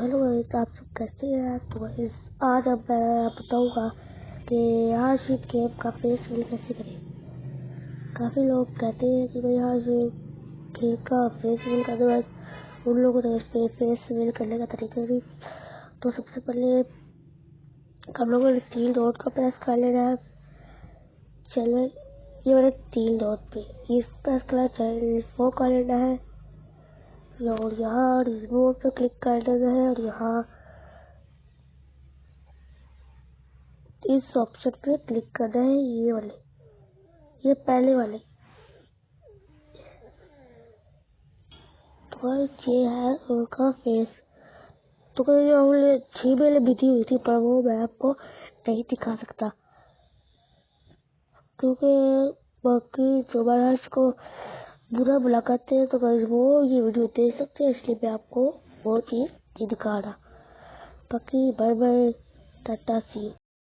Hello guys, आप सब कैसे हैं। तो गाइस आज अब मैं बताऊंगा कि आज गेम का फेस रिवील कैसे करें। काफ़ी लोग कहते हैं कि भाई आज गेम का फेस रिवील करने बाद उन लोगों ने फेस रिवील करने का तरीका नहीं। तो सबसे पहले हम लोगों ने 3 डॉट का प्रेस कर लेना है। चैनल ये वाले 3 डॉट पे इस प्रेस कर चैनल 4 कर लेना है और यहाँ रिमोट पे क्लिक कर देना है और यहाँ इस ऑप्शन पे क्लिक करना है। ये पहले वाले। तो ये है उनका फेस। तो हमने जीमेल बिजी हुई थी पर वो मैं आपको नहीं दिखा सकता क्योंकि बाकी जो महाराज को बुरा बुला करते हैं तो वो ये वीडियो देख सकते हैं, इसलिए मैं आपको वो चीज़ नहीं दिखा रहा। बाकी बाय बाय, टाटा सी।